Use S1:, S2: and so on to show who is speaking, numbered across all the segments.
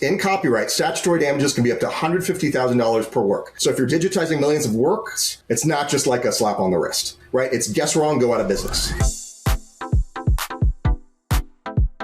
S1: In copyright, statutory damages can be up to $150,000 per work. So if you're digitizing millions of works, it's not just like a slap on the wrist, right? It's guess wrong, go out of business.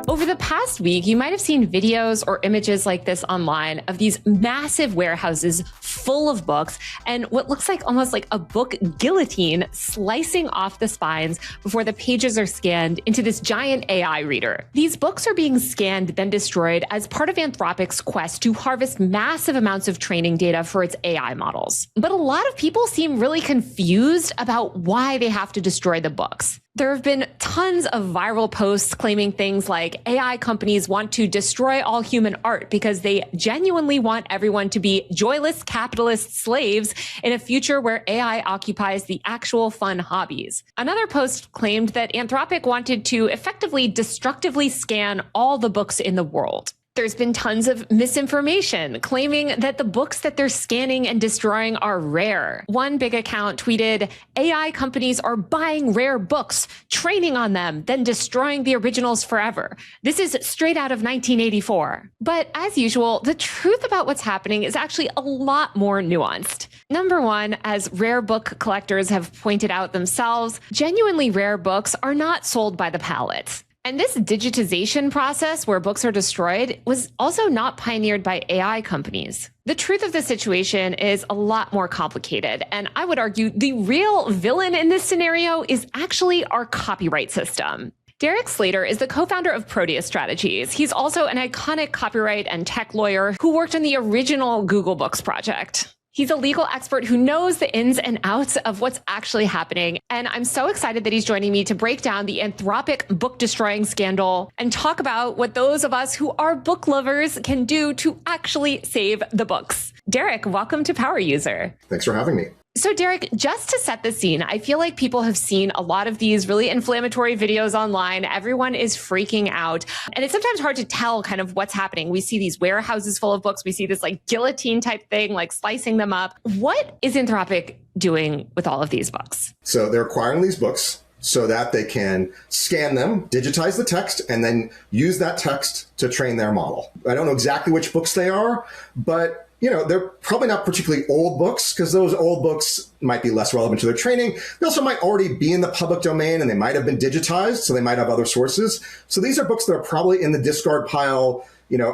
S2: Over the past week, you might have seen videos or images like this online of these massive warehouses full of books and what looks like almost like a book guillotine slicing off the spines before the pages are scanned into this giant AI reader. These books are being scanned, then destroyed as part of Anthropic's quest to harvest massive amounts of training data for its AI models. But a lot of people seem really confused about why they have to destroy the books. There have been tons of viral posts claiming things like AI companies want to destroy all human art because they genuinely want everyone to be joyless capitalist slaves in a future where AI occupies the actual fun hobbies. Another post claimed that Anthropic wanted to effectively destructively scan all the books in the world. There's been tons of misinformation claiming that the books that they're scanning and destroying are rare. One big account tweeted, AI companies are buying rare books, training on them, then destroying the originals forever. This is straight out of 1984. But as usual, the truth about what's happening is actually a lot more nuanced. Number one, as rare book collectors have pointed out themselves, genuinely rare books are not sold by the pallet. And this digitization process where books are destroyed was also not pioneered by AI companies. The truth of the situation is a lot more complicated. And I would argue the real villain in this scenario is actually our copyright system. Derek Slater is the co-founder of Proteus Strategies. He's also an iconic copyright and tech lawyer who worked on the original Google Books project. He's a legal expert who knows the ins and outs of what's actually happening. And I'm so excited that he's joining me to break down the Anthropic book destroying scandal and talk about what those of us who are book lovers can do to actually save the books. Derek, welcome to Power User.
S1: Thanks for having me.
S2: So Derek, just to set the scene, I feel like people have seen a lot of these really inflammatory videos online. Everyone is freaking out. And it's sometimes hard to tell kind of what's happening. We see these warehouses full of books. We see this like guillotine type thing, like slicing them up. What is Anthropic doing with all of these books?
S1: So they're acquiring these books so that they can scan them, digitize the text, and then use that text to train their model. I don't know exactly which books they are, but they're probably not particularly old books because those old books might be less relevant to their training. They also might already be in the public domain and they might have been digitized, so they might have other sources. So these are books that are probably in the discard pile,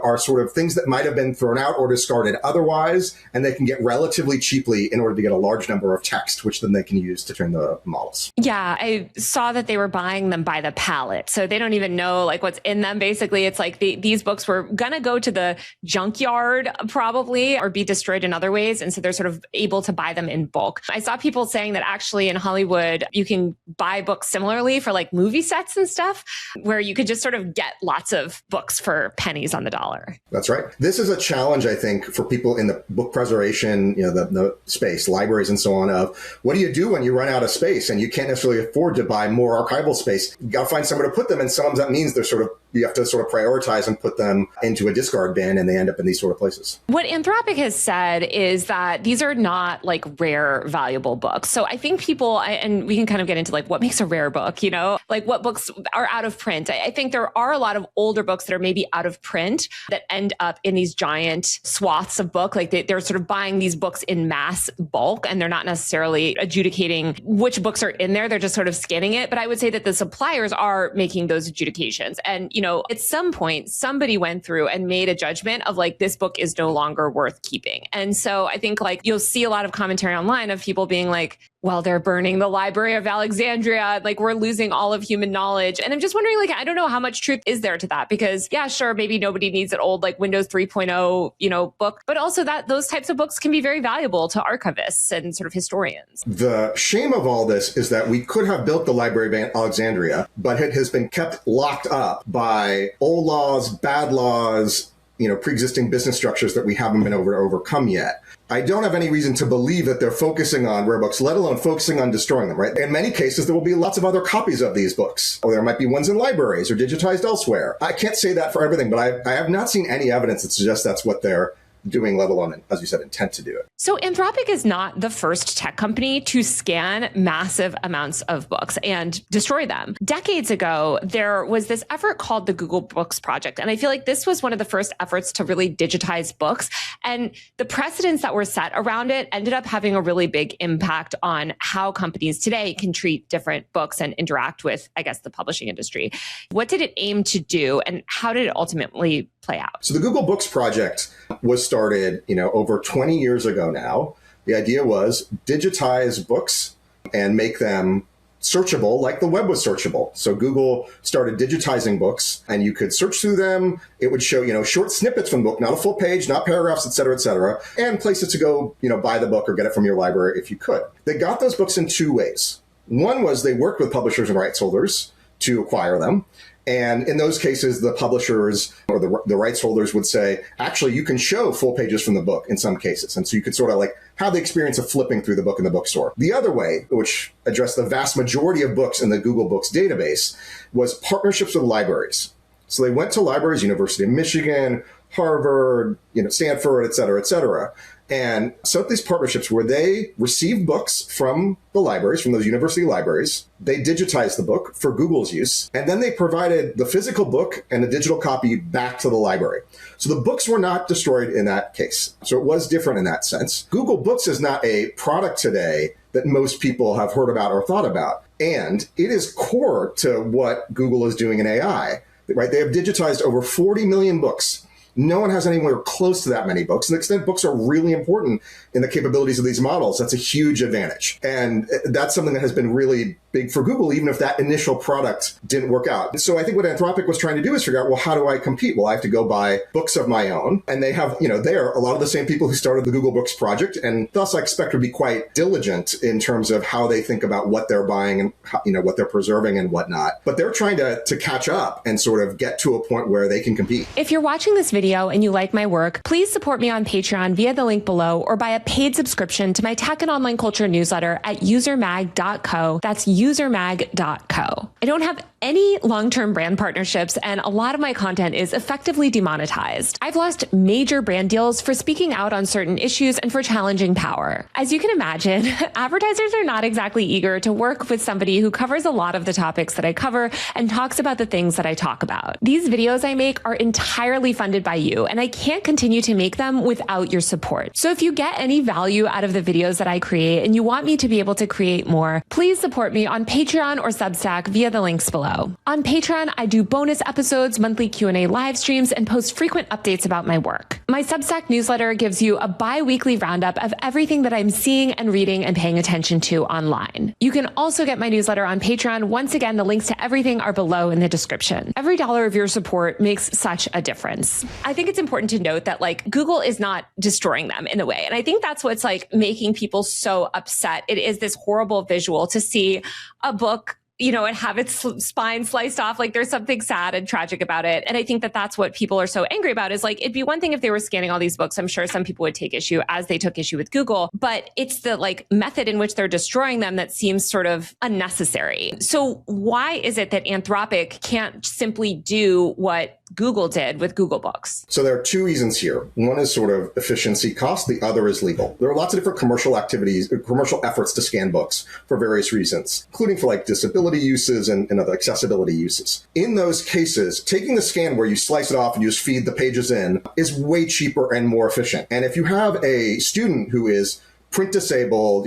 S1: are sort of things that might have been thrown out or discarded otherwise, and they can get relatively cheaply in order to get a large number of text, which then they can use to train the models.
S2: Yeah, I saw that they were buying them by the pallet. So they don't even know like what's in them. Basically, it's like these books were going to go to the junkyard probably or be destroyed in other ways. And so they're sort of able to buy them in bulk. I saw people saying that actually in Hollywood, you can buy books similarly for like movie sets and stuff, where you could just sort of get lots of books for pennies on the dollar.
S1: That's right. This is a challenge, I think, for people in the book preservation, the space, libraries and so on, of what do you do when you run out of space and you can't necessarily afford to buy more archival space? You got to find somewhere to put them. And sometimes that means you have to sort of prioritize and put them into a discard bin, and they end up in these sort of places.
S2: What Anthropic has said is that these are not like rare, valuable books. So I think people, and we can kind of get into like what makes a rare book, like what books are out of print. I think there are a lot of older books that are maybe out of print that end up in these giant swaths of book. Like they're sort of buying these books in mass bulk, and they're not necessarily adjudicating which books are in there. They're just sort of scanning it. But I would say that the suppliers are making those adjudications. And at some point, somebody went through and made a judgment of like, this book is no longer worth keeping. And so I think like you'll see a lot of commentary online of people being like, well, they're burning the Library of Alexandria. Like we're losing all of human knowledge. And I'm just wondering, like, I don't know how much truth is there to that, because yeah, sure, maybe nobody needs an old like Windows 3.0, book, but also that those types of books can be very valuable to archivists and sort of historians.
S1: The shame of all this is that we could have built the Library of Alexandria, but it has been kept locked up by old laws, bad laws, pre-existing business structures that we haven't been able to overcome yet. I don't have any reason to believe that they're focusing on rare books, let alone focusing on destroying them, right? In many cases, there will be lots of other copies of these books, or there might be ones in libraries or digitized elsewhere. I can't say that for everything, but I have not seen any evidence that suggests that's what they're doing, let alone, as you said, intent to do it.
S2: So Anthropic is not the first tech company to scan massive amounts of books and destroy them. Decades ago, there was this effort called the Google Books Project. And I feel like this was one of the first efforts to really digitize books. And the precedents that were set around it ended up having a really big impact on how companies today can treat different books and interact with, I guess, the publishing industry. What did it aim to do, and how did it ultimately play out?
S1: So the Google Books Project was started, over 20 years ago now. The idea was digitize books and make them searchable like the web was searchable. So Google started digitizing books, and you could search through them. It would show, short snippets from the book, not a full page, not paragraphs, et cetera, and places to go, buy the book or get it from your library if you could. They got those books in two ways. One was they worked with publishers and rights holders to acquire them. And in those cases, the publishers or the rights holders would say, actually, you can show full pages from the book in some cases. And so you could sort of like have the experience of flipping through the book in the bookstore. The other way, which addressed the vast majority of books in the Google Books database, was partnerships with libraries. So they went to libraries, University of Michigan, Harvard, Stanford, et cetera, and set up these partnerships where they received books from the libraries, from those university libraries. They digitized the book for Google's use, and then they provided the physical book and the digital copy back to the library. So the books were not destroyed in that case. So it was different in that sense. Google Books is not a product today that most people have heard about or thought about. And it is core to what Google is doing in AI, right? They have digitized over 40 million books. No one has anywhere close to that many books. To the extent books are really important in the capabilities of these models, that's a huge advantage. And that's something that has been really big for Google, even if that initial product didn't work out. So I think what Anthropic was trying to do is figure out, well, how do I compete? Well, I have to go buy books of my own. And they have, they are a lot of the same people who started the Google Books Project, and thus I expect to be quite diligent in terms of how they think about what they're buying and how, what they're preserving and whatnot. But they're trying to catch up and sort of get to a point where they can compete.
S2: If you're watching this video and you like my work, please support me on Patreon via the link below, or buy a paid subscription to my tech and online culture newsletter at usermag.co. That's usermag.co. I don't have any long-term brand partnerships, and a lot of my content is effectively demonetized. I've lost major brand deals for speaking out on certain issues and for challenging power. As you can imagine, advertisers are not exactly eager to work with somebody who covers a lot of the topics that I cover and talks about the things that I talk about. These videos I make are entirely funded by you, and I can't continue to make them without your support. So if you get any value out of the videos that I create and you want me to be able to create more, please support me on Patreon or Substack via the links below. On Patreon, I do bonus episodes, monthly Q&A live streams, and post frequent updates about my work. My Substack newsletter gives you a bi-weekly roundup of everything that I'm seeing and reading and paying attention to online. You can also get my newsletter on Patreon. Once again, the links to everything are below in the description. Every dollar of your support makes such a difference. I think it's important to note that Google is not destroying them in a way. And I think that's what's making people so upset. It is this horrible visual to see a book and have its spine sliced off. There's something sad and tragic about it. And I think that that's what people are so angry about is it'd be one thing if they were scanning all these books. I'm sure some people would take issue, as they took issue with Google, but it's the method in which they're destroying them that seems sort of unnecessary. So why is it that Anthropic can't simply do what Google did with Google Books?
S1: So there are two reasons here. One is sort of efficiency cost. The other is legal. There are lots of different commercial efforts to scan books for various reasons, including for disability uses and other accessibility uses. In those cases, taking the scan where you slice it off and you just feed the pages in is way cheaper and more efficient. And if you have a student who is print disabled,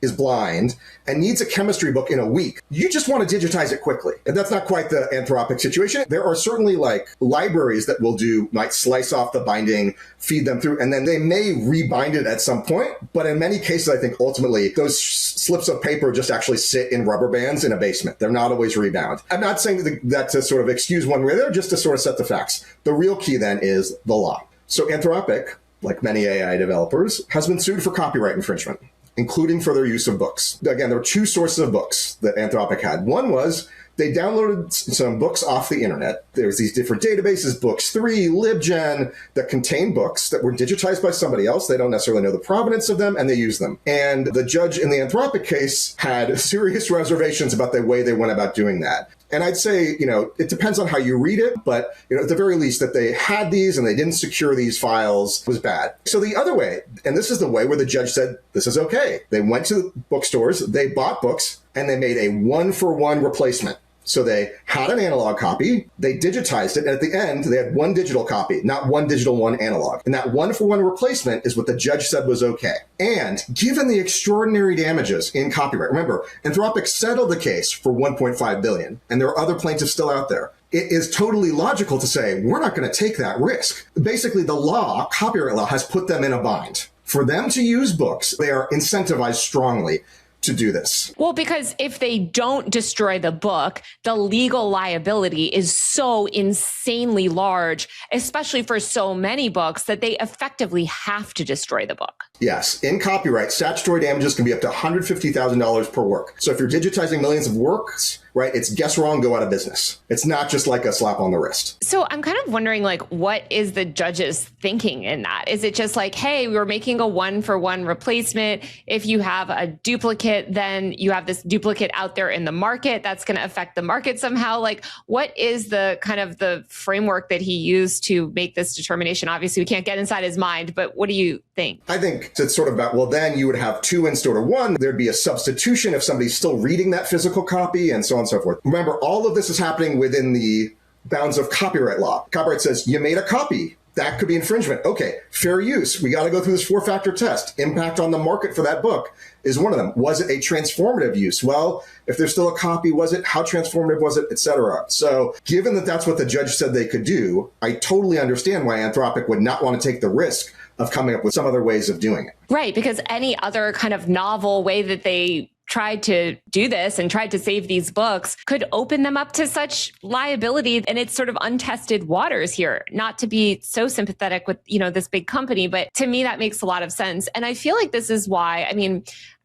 S1: is blind and needs a chemistry book in a week, you just want to digitize it quickly. And that's not quite the Anthropic situation. There are certainly libraries that might slice off the binding, feed them through, and then they may rebind it at some point. But in many cases, I think ultimately those slips of paper just actually sit in rubber bands in a basement. They're not always rebound. I'm not saying that to sort of excuse one way or the other, just to sort of set the facts. The real key then is the law. So Anthropic, like many AI developers, has been sued for copyright infringement, including for their use of books. Again, there were two sources of books that Anthropic had. One was They downloaded some books off the internet. There's these different databases, Books3, LibGen, that contain books that were digitized by somebody else. They don't necessarily know the provenance of them, and they use them. And the judge in the Anthropic case had serious reservations about the way they went about doing that. And I'd say, it depends on how you read it, but at the very least that they had these and they didn't secure these files was bad. So the other way, and this is the way where the judge said, this is okay. They went to bookstores, they bought books, and they made a one-for-one replacement. So they had an analog copy, they digitized it, and at the end, they had one digital copy, not one digital, one analog. And that one-for-one replacement is what the judge said was okay. And given the extraordinary damages in copyright, remember, Anthropic settled the case for $1.5 billion, and there are other plaintiffs still out there. It is totally logical to say, we're not going to take that risk. Basically, the law, copyright law, has put them in a bind. For them to use books, they are incentivized strongly to do this.
S2: Well, because if they don't destroy the book, the legal liability is so insanely large, especially for so many books, that they effectively have to destroy the book.
S1: Yes. In copyright, statutory damages can be up to $150,000 per work. So if you're digitizing millions of works, right, it's guess wrong, go out of business. It's not just like a slap on the wrist.
S2: So I'm kind of wondering, what is the judge's thinking in that? Is it just like, hey, we're making a one-for-one replacement. If you have a duplicate, then you have this duplicate out there in the market that's going to affect the market somehow. What is the kind of the framework that he used to make this determination? Obviously, we can't get inside his mind, but what do you think?
S1: I think it's sort of about, well, then you would have two instead of one. There'd be a substitution if somebody's still reading that physical copy and so on and so forth. Remember, all of this is happening within the bounds of copyright law. Copyright says you made a copy. That could be infringement. Okay, fair use. We got to go through this four-factor test. Impact on the market for that book is one of them. Was it a transformative use? Well, if there's still a copy, was it? How transformative was it? Et cetera. So given that that's what the judge said they could do, I totally understand why Anthropic would not want to take the risk of coming up with some other ways of doing it.
S2: Right, because any other kind of novel way that they tried to do this and tried to save these books could open them up to such liability. And it's sort of untested waters here. Not to be so sympathetic with, this big company, but to me, that makes a lot of sense. And I feel like this is why,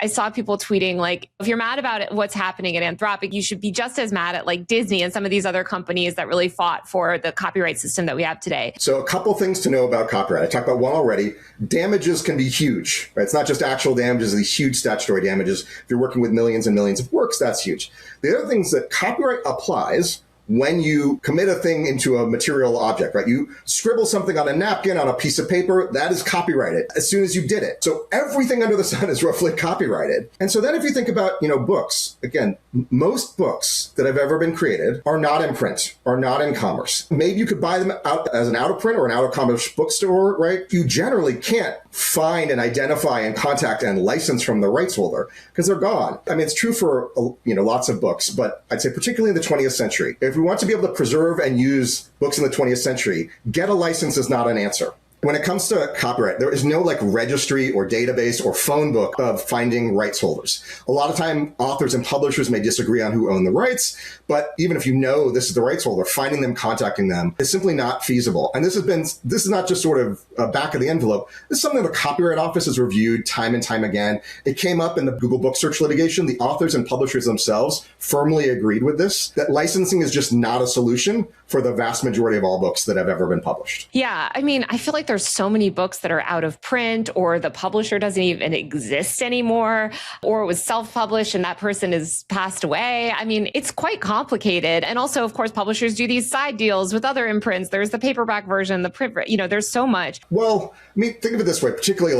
S2: I saw people tweeting, if you're mad about what's happening at Anthropic, you should be just as mad at Disney and some of these other companies that really fought for the copyright system that we have today.
S1: So a couple things to know about copyright. I talked about one already. Damages can be huge, right? It's not just actual damages, these huge statutory damages. If you're working with millions and millions of works, that's huge. The other thing is that copyright applies when you commit a thing into a material object, right? You scribble something on a napkin, on a piece of paper, that is copyrighted as soon as you did it. So everything under the sun is roughly copyrighted. And so then if you think about, books, again, most books that have ever been created are not in print, are not in commerce. Maybe you could buy them out as an out of print or an out of commerce bookstore, right? You generally can't find and identify and contact and license from the rights holder because they're gone. It's true for, lots of books, but I'd say particularly in the 20th century, if we want to be able to preserve and use books in the 20th century, get a license is not an answer. When it comes to copyright, there is no registry or database or phone book of finding rights holders. A lot of time, authors and publishers may disagree on who own the rights, but even if you know this is the rights holder, finding them, contacting them is simply not feasible. And this is not just sort of a back of the envelope. This is something the Copyright Office has reviewed time and time again. It came up in the Google book search litigation. The authors and publishers themselves firmly agreed with this, that licensing is just not a solution for the vast majority of all books that have ever been published.
S2: Yeah, I feel like there's so many books that are out of print, or the publisher doesn't even exist anymore, or it was self-published and that person has passed away. It's quite complicated. And also, of course, publishers do these side deals with other imprints. There's the paperback version, the print, there's so much.
S1: Well, think of it this way, particularly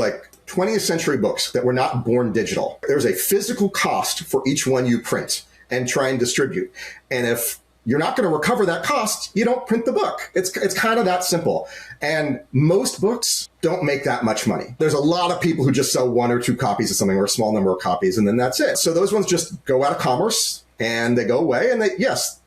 S1: 20th century books that were not born digital. There's a physical cost for each one you print and try and distribute. And if you're not going to recover that cost, you don't print the book. It's kind of that simple. And most books don't make that much money. There's a lot of people who just sell one or two copies of something or a small number of copies, and then that's it. So those ones just go out of commerce and they go away. And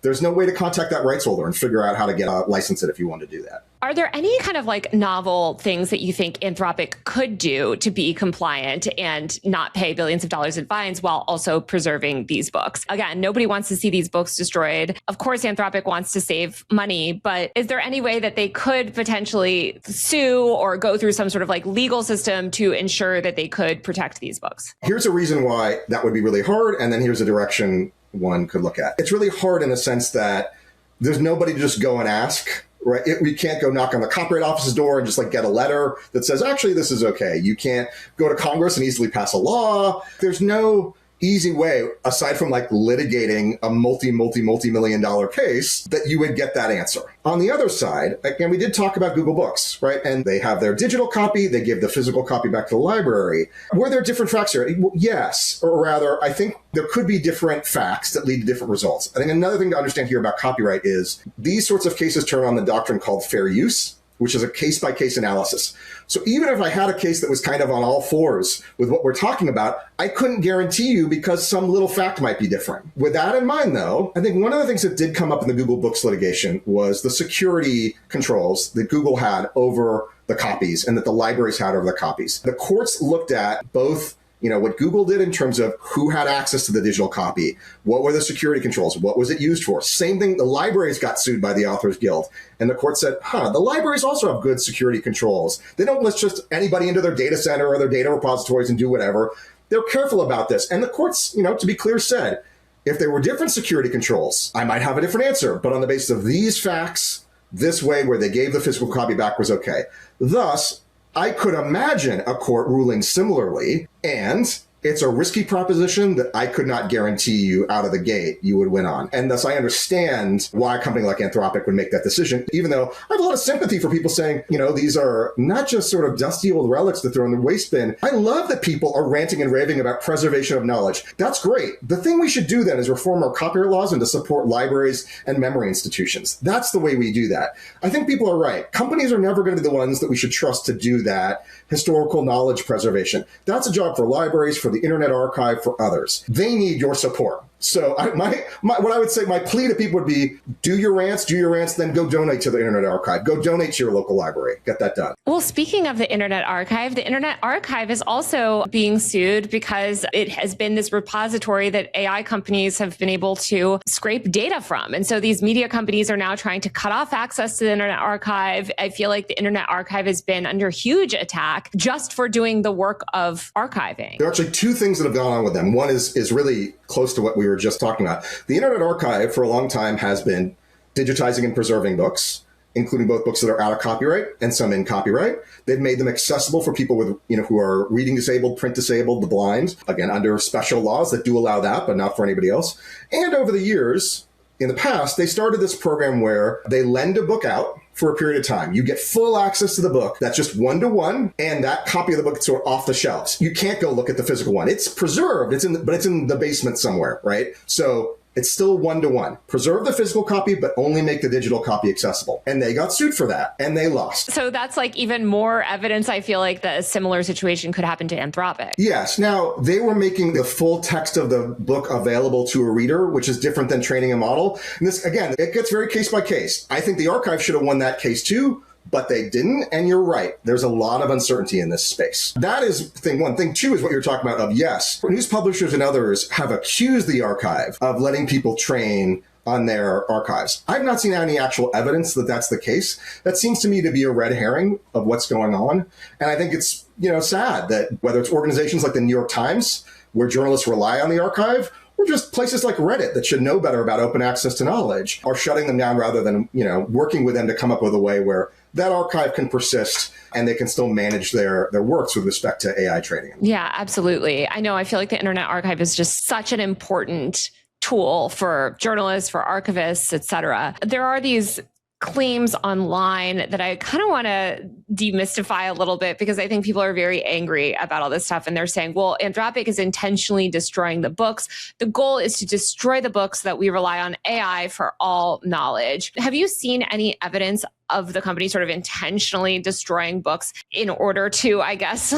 S1: there's no way to contact that rights holder and figure out how to license it if you want to do that.
S2: Are there any kind of novel things that you think Anthropic could do to be compliant and not pay billions of dollars in fines while also preserving these books? Again, nobody wants to see these books destroyed. Of course, Anthropic wants to save money, but is there any way that they could potentially sue or go through some sort of legal system to ensure that they could protect these books?
S1: Here's a reason why that would be really hard, and then here's a direction one could look at. It's really hard in the sense that there's nobody to just go and ask, right? We can't go knock on the Copyright Office's door and just like get a letter that says, actually, this is okay. You can't go to Congress and easily pass a law. There's no easy way, aside from like litigating a multi-million-dollar case, that you would get that answer. On the other side, again, we did talk about Google Books, right? And they have their digital copy. They give the physical copy back to the library. Were there different facts here? Yes. Or rather, I think there could be different facts that lead to different results. I think another thing to understand here about copyright is these sorts of cases turn on the doctrine called fair use, which is a case-by-case analysis. So even if I had a case that was kind of on all fours with what we're talking about, I couldn't guarantee you because some little fact might be different. With that in mind, though, I think one of the things that did come up in the Google Books litigation was the security controls that Google had over the copies and that the libraries had over the copies. The courts looked at both what Google did in terms of who had access to the digital copy, what were the security controls, what was it used for? Same thing, the libraries got sued by the Authors Guild. And the court said, the libraries also have good security controls. They don't let just anybody into their data center or their data repositories and do whatever. They're careful about this. And the courts, to be clear, said, if there were different security controls, I might have a different answer. But on the basis of these facts, this way where they gave the physical copy back was okay. Thus, I could imagine a court ruling similarly, and it's a risky proposition that I could not guarantee you out of the gate you would win on. And thus I understand why a company like Anthropic would make that decision, even though I have a lot of sympathy for people saying, these are not just sort of dusty old relics to throw in the waste bin. I love that people are ranting and raving about preservation of knowledge. That's great. The thing we should do then is reform our copyright laws and to support libraries and memory institutions. That's the way we do that. I think people are right. Companies are never going to be the ones that we should trust to do that historical knowledge preservation. That's a job for libraries, for the Internet Archive, for others. They need your support. So what I would say, my plea to people would be, do your rants, then go donate to the Internet Archive. Go donate to your local library. Get that done.
S2: Well, speaking of the Internet Archive is also being sued because it has been this repository that AI companies have been able to scrape data from. And so these media companies are now trying to cut off access to the Internet Archive. I feel like the Internet Archive has been under huge attack just for doing the work of archiving.
S1: There are actually two things that have gone on with them. One is really close to what we were just talking about. The Internet Archive for a long time has been digitizing and preserving books, including both books that are out of copyright and some in copyright. They've made them accessible for people with, who are reading disabled, print disabled, the blind, again, under special laws that do allow that, but not for anybody else. And over the years, in the past, they started this program where they lend a book out for a period of time. You get full access to the book. That's just one-to-one, and that copy of the book is sort of off the shelves. You can't go look at the physical one. It's preserved, but it's in the basement somewhere, right? So it's still one-to-one. Preserve the physical copy, but only make the digital copy accessible. And they got sued for that, and they lost.
S2: So that's like even more evidence, I feel like, that a similar situation could happen to Anthropic.
S1: Yes. Now, they were making the full text of the book available to a reader, which is different than training a model. And this, again, it gets very case by case. I think the archive should have won that case too, but they didn't. And you're right. There's a lot of uncertainty in this space. That is thing one. Thing two is what you're talking about of, yes, news publishers and others have accused the archive of letting people train on their archives. I've not seen any actual evidence that that's the case. That seems to me to be a red herring of what's going on. And I think it's, sad that whether it's organizations like the New York Times, where journalists rely on the archive, or just places like Reddit that should know better about open access to knowledge, are shutting them down rather than, working with them to come up with a way where that archive can persist and they can still manage their works with respect to AI training.
S2: Yeah, absolutely. I know. I feel like the Internet Archive is just such an important tool for journalists, for archivists, et cetera. There are these claims online that I kind of want to demystify a little bit because I think people are very angry about all this stuff. And they're saying, well, Anthropic is intentionally destroying the books. The goal is to destroy the books so that we rely on AI for all knowledge. Have you seen any evidence of the company sort of intentionally destroying books in order to, I guess,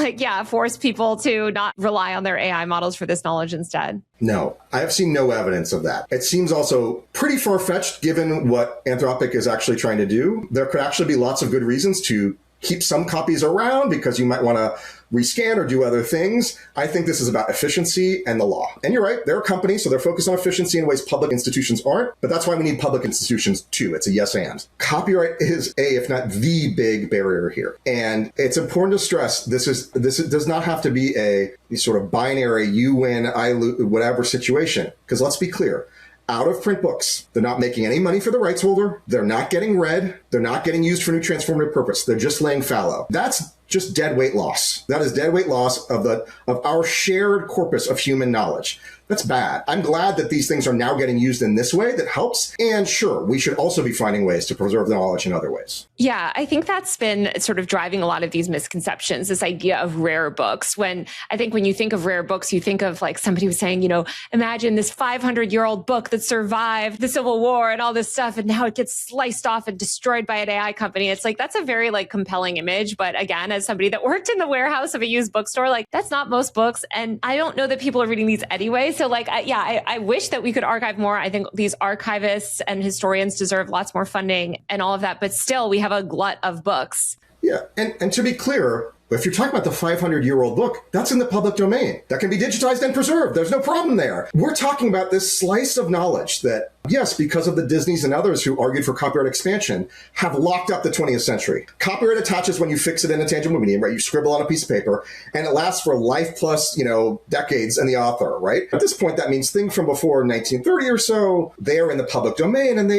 S2: force people to not rely on their AI models for this knowledge instead?
S1: No, I have seen no evidence of that. It seems also pretty far-fetched given what Anthropic is actually trying to do. There could actually be lots of good reasons to keep some copies around because you might want to rescan or do other things. I think this is about efficiency and the law. And you're right, they're a company, so they're focused on efficiency in ways public institutions aren't. But that's why we need public institutions too. It's a yes and. Copyright is if not the big barrier here. And it's important to stress this does not have to be a sort of binary you win, I lose, whatever situation. Because let's be clear. Out of print books, they're not making any money for the rights holder. They're not getting read. They're not getting used for new transformative purpose. They're just laying fallow. That's just dead weight loss. That is dead weight loss of our shared corpus of human knowledge. That's bad. I'm glad that these things are now getting used in this way that helps. And sure, we should also be finding ways to preserve the knowledge in other ways.
S2: Yeah, I think that's been sort of driving a lot of these misconceptions, this idea of rare books. When you think of rare books, you think of like somebody was saying, imagine this 500-year-old book that survived the Civil War and all this stuff, and now it gets sliced off and destroyed by an AI company. It's like, that's a very compelling image. But again, as somebody that worked in the warehouse of a used bookstore, that's not most books. And I don't know that people are reading these anyway. So I wish that we could archive more. I think these archivists and historians deserve lots more funding and all of that. But still, we have a glut of books.
S1: Yeah. And to be clear, if you're talking about the 500-year-old book, that's in the public domain. That can be digitized and preserved. There's no problem there. We're talking about this slice of knowledge that, yes, because of the Disneys and others who argued for copyright expansion, have locked up the 20th century. Copyright attaches when you fix it in a tangible medium, right? You scribble on a piece of paper, and it lasts for life plus, decades and the author, right? At this point, that means things from before 1930 or so, they're in the public domain, and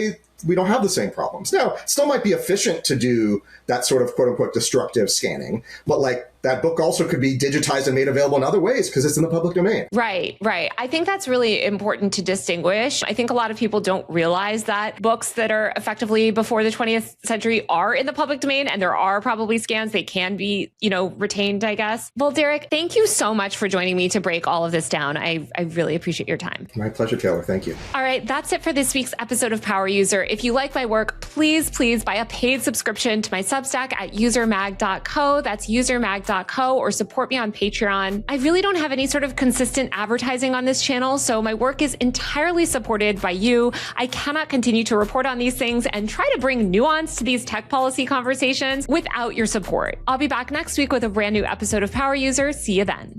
S1: we don't have the same problems. Now, it still might be efficient to do that sort of quote unquote destructive scanning, but that book also could be digitized and made available in other ways because it's in the public domain.
S2: Right. I think that's really important to distinguish. I think a lot of people don't realize that books that are effectively before the 20th century are in the public domain, and there are probably scans. They can be, retained, I guess. Well, Derek, thank you so much for joining me to break all of this down. I really appreciate your time.
S1: My pleasure, Taylor. Thank you.
S2: All right. That's it for this week's episode of Power User. If you like my work, please buy a paid subscription to my Substack at usermag.co. That's usermag.co, or support me on Patreon. I really don't have any sort of consistent advertising on this channel, so my work is entirely supported by you. I cannot continue to report on these things and try to bring nuance to these tech policy conversations without your support. I'll be back next week with a brand new episode of Power User. See you then.